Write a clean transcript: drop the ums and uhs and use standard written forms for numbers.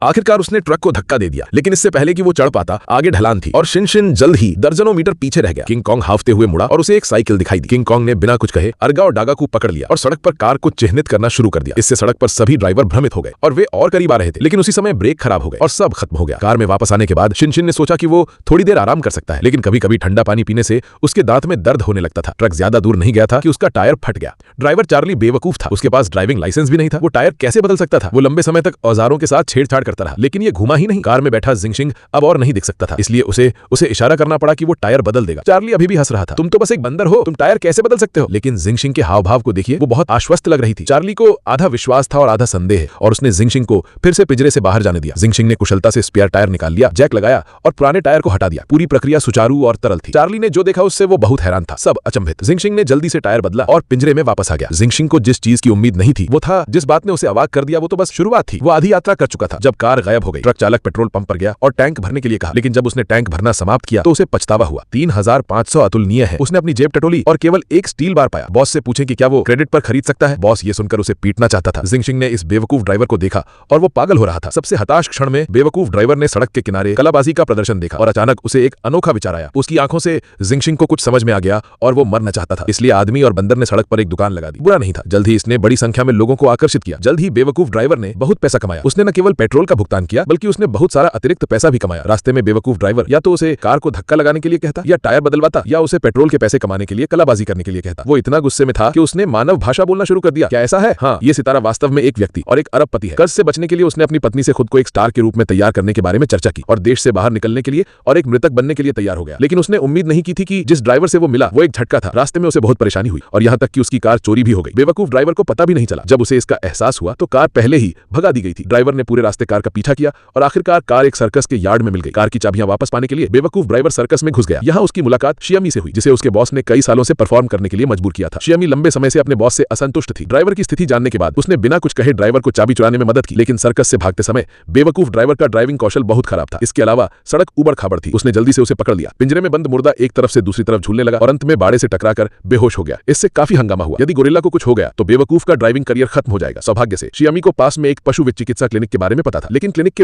आखिरकार उसने ट्रक को धक्का दे दिया, लेकिन इससे पहले कि वो चढ़ पाता आगे ढलान थी और शिनशिन जल्द ही दर्जनों मीटर पीछे रह गया। किंग कॉन्ग हाफते हुए मुड़ा और उसे एक साइकिल दिखाई दी। किंग कॉन्ग ने बिना कुछ कहे अर्गा और डागा को पकड़ लिया और सड़क पर कार को चिह्नित करना शुरू कर दिया। इससे सड़क पर सभी ड्राइवर भ्रमित हो गए और वे और करीब आ रहे थे, लेकिन उसी समय ब्रेक खराब हो गए और सब खत्म हो गया। कार में वापस आने के बाद शिनशिन ने सोचा कि वो थोड़ी देर आराम कर सकता है, लेकिन कभी कभी ठंडा पानी पीने से उसके दांत में दर्द होने लगता था। ट्रक ज्यादा दूर नहीं गया था कि उसका टायर फट गया। ड्राइवर चार्ली बेवकूफ था, उसके पास ड्राइविंग लाइसेंस भी नहीं था। वो टायर कैसे बदल सकता था? वो लंबे समय तक औजारों के साथ छेड़छाड़ करता रहा, लेकिन ये घुमा ही नहीं। कार में बैठा जिंगशिंग अब और नहीं दिख सकता था, इसलिए उसे इशारा करना पड़ा कि वो टायर बदल देगा। चार्ली अभी भी हंस रहा था। तुम तो बस एक बंदर हो, तुम टायर कैसे बदल सकते हो? लेकिन जिंगशिंग के हाव भाव को देखिए, वो बहुत आश्वस्त लग रही थी। चार्ली को आधा विश्वास था और आधा संदेह, और उसने जिंगशिंग को फिर से पिंजरे से बाहर जाने दिया। जिंगशिंग ने कुशलता से स्पेयर टायर निकाल लिया, जैक लगाया और पुराने टायर को हटा दिया। पूरी प्रक्रिया सुचारू और तरल थी। चार्ली ने जो देखा उससे वो बहुत हैरान था, सब अचंभित। जिंगशिंग ने जल्दी से टायर बदला और पिंजरे में वापस आ गया। जिंगशिंग को जिस चीज की उम्मीद नहीं थी वो था, जिस बात ने उसे अवाक कर दिया वो तो बस शुरुआत थी। वो आधी यात्रा कर चुका था जब कार गायब हो गई। ट्रक चालक पेट्रोल पंप पर गया और टैंक भरने के लिए कहा, लेकिन जब उसने टैंक भरना समाप्त किया तो उसे पछतावा हुआ। 3500 अतुलनीय है। उसने अपनी जेब टटोली और केवल एक स्टील बार पाया। बॉस से पूछे कि क्या वो क्रेडिट पर खरीद सकता है। बॉस ये सुनकर उसे पीटना चाहता था। जिंगशिंग ने इस बेवकूफ ड्राइवर को देखा और वो पागल हो रहा था। सबसे हताश क्षण में बेवकूफ ड्राइवर ने सड़क के किनारे कलाबाजी का प्रदर्शन देखा और अचानक उसे एक अनोखा विचार आया। उसकी आंखों से जिंगशिंग को कुछ समझ में आ गया और वो मरना चाहता था। इसलिए आदमी और बंदर ने सड़क पर एक दुकान लगा दी। बुरा नहीं था, जल्द ही इसने बड़ी संख्या में लोगों को आकर्षित किया। जल्द ही बेवकूफ ड्राइवर ने बहुत पैसा कमाया। उसने न केवल पेट्रोल का भुगतान किया, बल्कि उसने बहुत सारा अतिरिक्त पैसा भी कमाया। रास्ते में बेवकूफ ड्राइवर या तो उसे कार को धक्का लगाने के लिए कहता, या टायर बदलवाता, या उसे पेट्रोल के पैसे कमाने के लिए कलाबाजी करने के लिए कहता। वो इतना गुस्से में था कि उसने मानव भाषा बोलना शुरू कर दिया। क्या ऐसा है? हाँ, ये सितारा वास्तव में एक व्यक्ति और एक अरबपति है। कर्ज से बचने के लिए उसने अपनी पत्नी से खुद को एक स्टार के रूप में तैयार करने के बारे में चर्चा की और देश से बाहर निकलने के लिए और एक मृतक बनने के लिए तैयार हो गया। लेकिन उसने उम्मीद नहीं की थी कि जिस ड्राइवर से वो मिला वो एक झटका था। रास्ते में उसे बहुत परेशानी हुई और यहाँ तक कि उसकी कार चोरी भी हो गई। बेवकूफ ड्राइवर को पता भी नहीं चला। जब उसे इसका एहसास हुआ तो कार पहले ही भगा दी गई थी। ड्राइवर ने पूरे रास्ते कार का पीछा किया और आखिरकार कार एक सर्कस के यार्ड में मिल गई। कार की चाबियां वापस पाने के लिए बेवकूफ ड्राइवर सर्कस में घुस गया। यहाँ उसकी मुलाकात शियामी से हुई, जिसे उसके बॉस ने कई सालों से परफॉर्म करने के लिए मजबूर किया था। शियामी लंबे समय से अपने बॉस से असंतुष्ट थी। ड्राइवर की स्थिति जानने के बाद उसने बिना कुछ कहे ड्राइवर को चाबी चुराने में मदद की, लेकिन सर्कस से भागते समय बेवकूफ ड्राइवर का ड्राइविंग कौशल बहुत खराब था। इसके अलावा सड़क उबड़ खाबड़ थी। उसने जल्दी से उसे पकड़ लिया। पिंजरे में बंद मुर्दा एक तरफ से दूसरी तरफ झूलने लगा और अंत में बाड़े से टकराकर बेहोश हो गया। इससे काफी हंगामा हुआ। यदि गोरिल्ला को कुछ हो गया तो बेवकूफ का ड्राइविंग करियर खत्म हो जाएगा। सौभाग्य से शियामी को पास में एक पशु चिकित्सा क्लिनिक के बारे में पता था, लेकिन क्लिनिक के